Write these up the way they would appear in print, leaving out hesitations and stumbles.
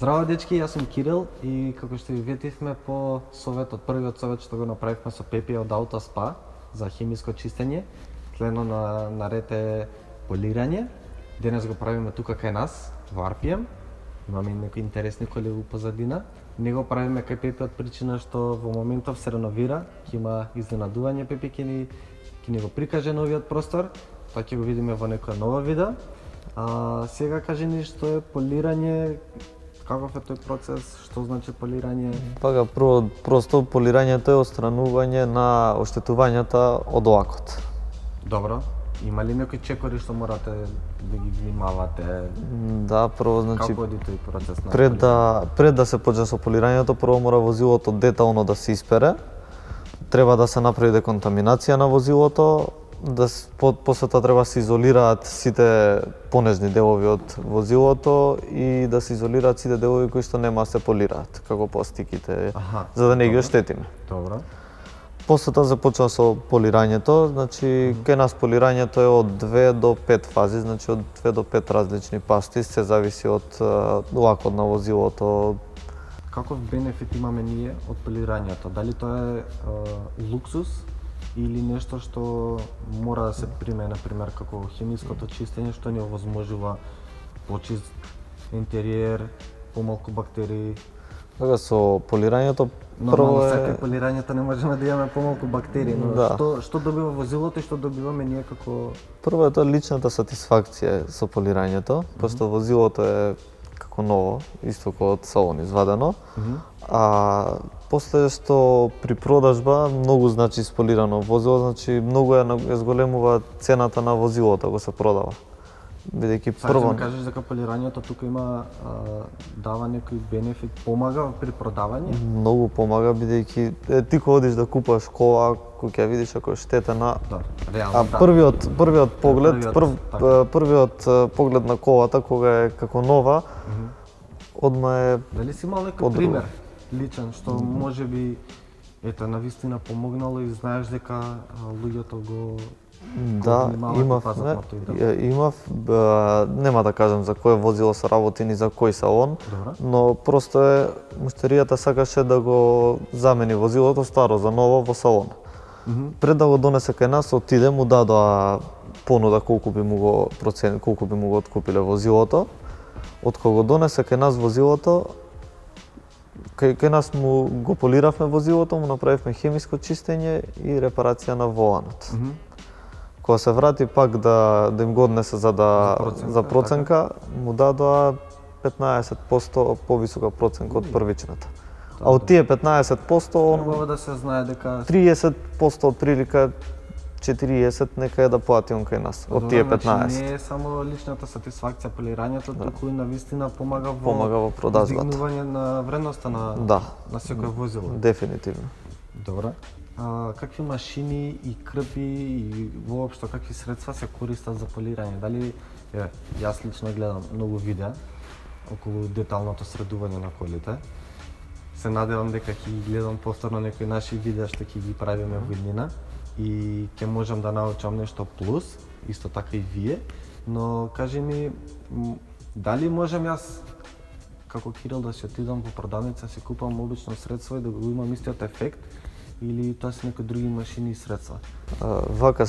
Здраво дечки, јас сум Кирил и како што ви ветивме по советот, првиот совет што го направивме со Пепи од Auto Spa за хемиско чистење, следно на ред е полирање. Денес го правиме тука кај нас, во Арпием. Имаме и некои интересни коли у позадина. Не го правиме кај Пепи од причина што во моментов се реновира, ќе има изненадување. Пепи ќе ни го прикаже новиот простор, тоа ќе го видиме во некоја нова видео. Сега кажи ни што е полирање. Каков е тој процес, што значи полирање? Пака, прво, просто полирањето е отстранување на оштетувањата од лакот. Добро. Има ли некои чекори што морате да ги внимавате? Да, прво, значи, Како оди тој процес на пред да се почне со полирањето, прво мора возилото детално да се испере. Треба да се направи деконтаминација на возилото, после тоа треба да се изолираат сите понежни делови од возилото и да се изолираат сите делови кои што нема да се полираат, како пластиките, за да не ги оштетиме. Добро. После тоа започна со полирањето, значи кај нас полирањето е од 2 до 5 фази, значи од 2 до 5 различни пасти, се зависи од лакот на возилото. Каков бенефит имаме ние од полирањето? Дали тоа е луксус или нешто што мора да се приме, например, како хемиското чистење, што ни овозможува почист интериер, помалку бактерии? Така, со полирањето Нормално, прво секој полирањето не можеме да имаме помалку бактерии, но Да. што добива возилото и што добиваме ние како... Прво е тоа личната сатисфакција со полирањето, пошто возилото е како ново, исто како од салон извадено. А после што при продажба многу значи сполирано возило, значи многу ја зголемува цената на возилото ако се продава. Бидејќи прво да кажеш дека полирањето тука има дава некој бенефит, помага при продавање? Многу помага бидејќи ти кога одиш да купуваш кола, кога ќе видиш ако е штетена, реално, првиот поглед, првиот поглед на колата кога е како нова, одма е. Дали си имал некој пример личен што можеби навистина помогнало и знаеш дека луѓето го Да, имав, нема да кажам за кое возило се работи ни за кој салон, но просто муштеријата сакаше да го замени возилото старо за ново во салон. Пред да го донесе кај нас, отиде, му дадоа понуда колку би му го откупиле возилото. Од кога го донесе кај нас возилото, кај нас му го полиравме возилото, му направивме хемиско чистење и репарација на воланот. Кога се врати пак да им го однесе за проценка, му дадоа 15% повисока проценка од првичната. А од тие 15%, треба да се знае дека 30% од прилика 40 нека е да плати он кај нас, од тие 15. Не е само личната сатисфакција полирањето, туку и навистина помага во продажбата. Издигнување на вредноста на секој возило. Дефинитивно. Добро. Какви машини и крпи и воопшто какви средства се користат за полирање? Дали јас лично гледам многу видеа околу деталното средување на колите. Се надевам дека ќе ги гледам повторно некои наши видеа што ќе ги правиме во иднина и ќе можам да научам нешто плюс, исто така и вие, но кажи ми дали можам јас како Кирил да си отидам во продавница, си купам обично средство и да го имам истиот ефект или тоа се некои други машини и средства? Вака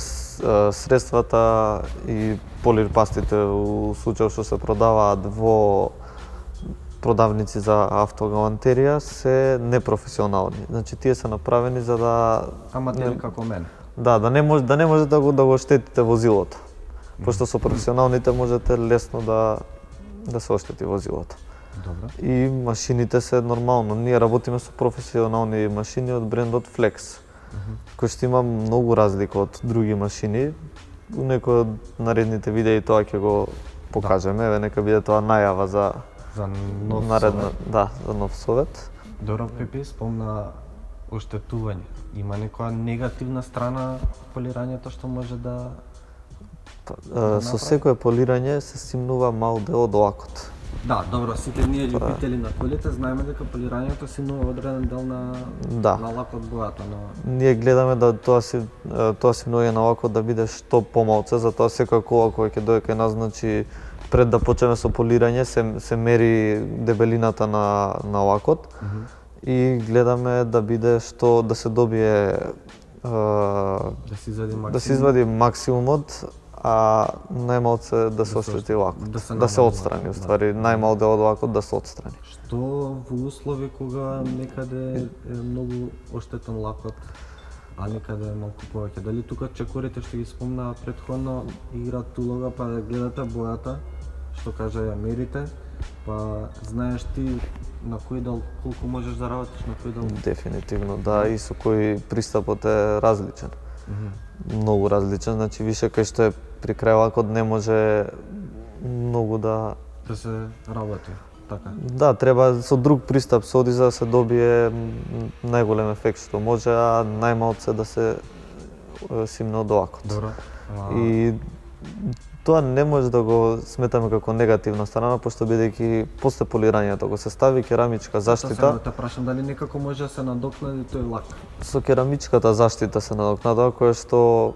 средствата и полирпастите у случај што се продаваат во продавници за автогалантерија се непрофесионални. Значи тие се направени за да аматери како мене. Да не може да го штетите возилото. Пошто со професионалните можете лесно да се оштети возилото. Добро. И машините се нормално. Ние работиме со професионални машини од брендот Flex, кој што има многу разлика од други машини. У некој од наредните видеи тоа ќе го покажеме, еве нека биде тоа најава за нов наредна, совет. За нов совет. Добро, Пепи спомна оштетување. Има некоја негативна страна полирањето што може да со секое полирање се симнува мал дел од лакот. Да, добро, сите ние љубители на колите знаеме дека полирањето симнува одреден дел на лакот бојата, но ние гледаме да тоа симнување на лакот да биде што помалце, затоа секоја кола која ќе дојде кај нас, значи пред да почнеме со полирање се мери дебелината на лакот и гледаме да биде што да се добие да се извади максимумот, а најмалце да се оштети лакот, да се отстрани, уствари најмал дел од лакот да се отстрани. Што во услови кога некаде е многу оштетен лакот, а некаде е малку повеќе? Дали тука чекорите што ги спомнаа претходно играат улога, па да гледате бојата, што кажа ја мерите, па знаеш ти на кој дел колку можеш да работиш, на кој дел? Дефинитивно, да, и со кој пристапот е различен. Многу различен, значи више кај што е при крај лакот не може многу да се работи, така? Да, треба со друг пристап се оди за да се добие најголем ефект што може, а најмалце да се симне од лакот. Добро. И тоа не може да го сметаме како негативна страна, пошто бидејќи после полирањето го се стави керамичка заштита. Тоа те прашам дали некако може да се надокнади тој лак? Со керамичката заштита се надокнадува, која што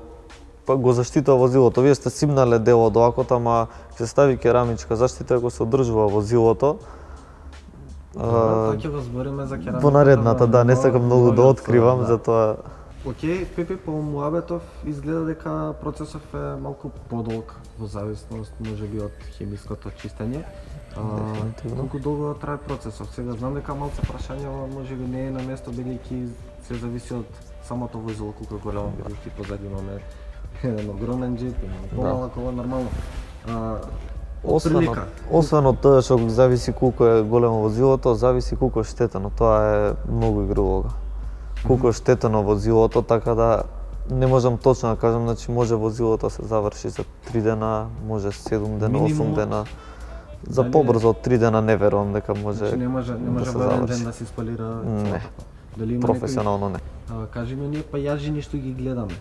го заштитува возилото. Вие сте симнале дел од лакот, ама се стави керамичка заштита и го се одржува возилото. Тоа ќе го збориме за керамиката. Во наредната, да, не сакам многу да откривам, затоа. Океј, Пепи, по муабетов изгледа дека процесов е малку подолг во зависност можеби од хемиското чистење. Колку долго трае процесов? Сега знам дека малце прашањево можеби не е на место бидејќи се зависи од самото возило колку е големо, бидејќи позади имаме еден огромен джип, имаме помала кола, нормално. Освен од тоа што зависи колку е големо возилото, зависи колку е штетено. Тоа е многу игра улога. Колку е штетено возилото, така да не можам точно да кажам, значи може возилото се заврши за 3 дена, може 7 дена, 8 дена. За побрзо од 3 дена не верувам дека може. Значи не може во еден ден да се исполира целото. Не. Професионално не. Кажи ми ние пајажини што ги гледаме.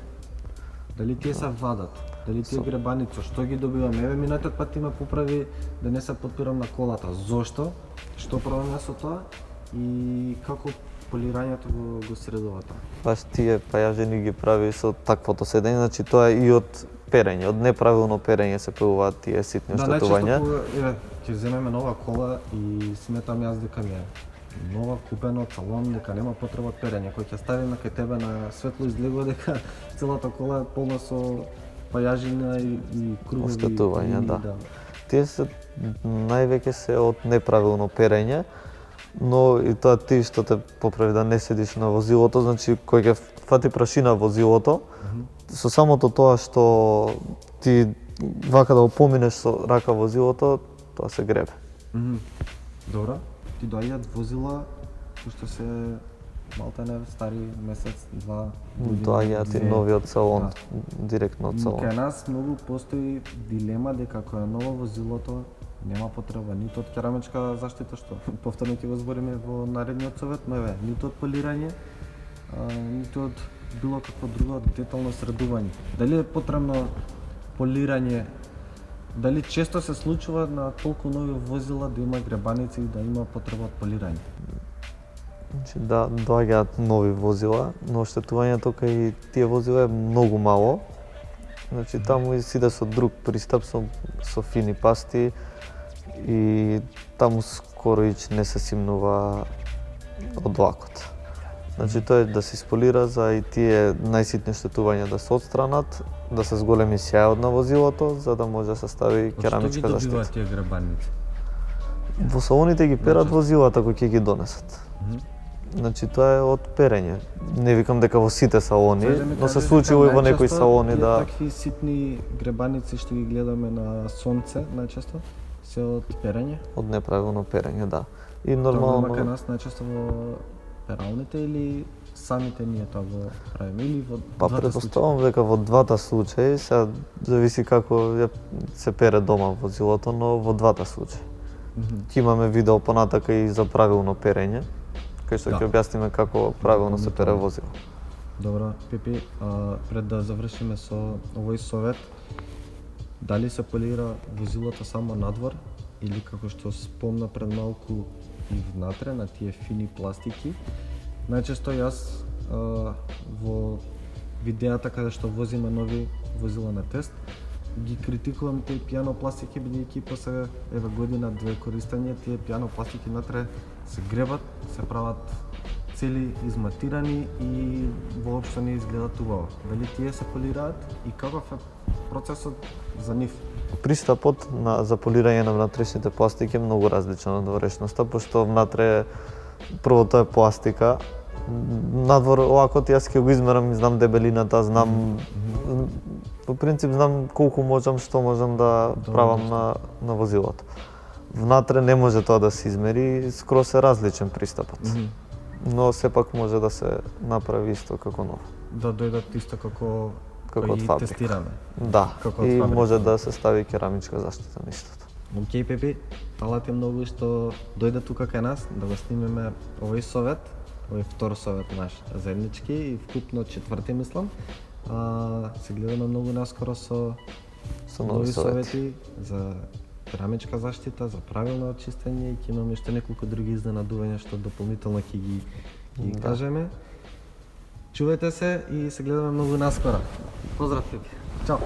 Дали тие се вадат? Дали тие гребаници, што ги добиваме? Еве минатиот пат ти ме поправи да не се подпирам на колата. Зошто? Што правиме со тоа? И како полирањето го средува тоа? Баш тие пајажини ги прави со таквото седење, значи тоа е и од перење, од неправилно перење се појавуваат тие ситни оштетувања. Да, најчесто ќе земеме нова кола и сметам јас дека ми е нова купено салон, дека нема потреба од перење. Кој ќе ставиме кај тебе на светло изгледува дека целата кола е полна со пајажина и кругови оштетувања, да. Тие се највеќе се од неправилно перење, но и тоа ти што те поправи да не седиш на возилото, значи кој ќе фати прашина возилото, со самото тоа што ти вака да опоминеш со рака возилото, тоа се гребе. Добро, ти доаѓаат возила кои што се малтене стари месец, два години. Доаѓаат и нови од салон, директно од салон. Кај нас многу постои дилема дека кога е ново возилото нема потреба ниту од керамичка заштита, што повторно ќе го збориме во наредниот совет, но еве, ниту од полирање, ниту од било какво друго детално средување. Дали е потребно полирање? Дали често се случува на толку нови возила да има гребаници и да има потреба од полирање? Значи да, доаѓаат нови возила, но оштетувањето кај тие возила е многу мало. Значи таму иде со друг пристап, со фини пасти и таму скоро не се симнува од лакот. Значи тоа е да се исполира за и тие најситни оштетувања да се отстранат, да се зголеми сјајот на возилото, за да може да се стави керамичка заштита. Од што ги добиваат тие гребаници? Во салоните ги перат возилата кои ќе ги донесат. Значи тоа е од перење. Не викам дека во сите салони, но се случува и во некои салони да. Такви ситни гребаници што ги гледаме на сонце најчесто се од перење? Од неправилно перење, да. И нормално. Тоа кај нас најчесто во пералните или самите ние тоа го правиме или во Па претпоставувам дека во двата случаи, сега зависи како се пере дома возилото, но во двата случаи. Ќе имаме видео понатака и за правилно перење, кај што ќе објасниме како правилно се пере возило. Добро, Пипи, пред да завршиме со овој совет, дали се полира возилото само надвор или како што спомна пред малку и внатре на тие фини пластики? Најчесто јас во видеата каде што возиме нови возила на тест, ги критикувам тие пијанопластики бидејќи после година две користење тие пијанопластики натре се гребат, се прават цели изматирани и воопшто не изгледат убаво. Дали тие се полираат и каков е процесот за нив? Пристапот за полирање на внатрешните пластики е многу различен од дорешноста, пошто внатре прво тоа е пластика. Надвор овако јас ќе го измерам и знам дебелината, знам по принцип знам колку можам, што можам да правам на возилото. Внатре не може тоа да се измери, скроз е различен пристапот. Но сепак може да се направи исто како ново. Да дојдат исто како од и фабрика. тестираме. Да, Како од и фабрика. може да се стави керамичка заштита на истото. Океј, Пепи, фала ти многу што дојде тука кај нас да го снимеме овој совет, овој втор совет наш заеднички и вкупно четврти мислам. Се гледаме многу наскоро со нови совети за керамичка заштита, за правилно очистење и ќе имаме уште неколку други изненадувања што дополнително ќе ги кажеме. Чувајте се и се гледаме многу наскоро. Поздрав, Пепи. Чао.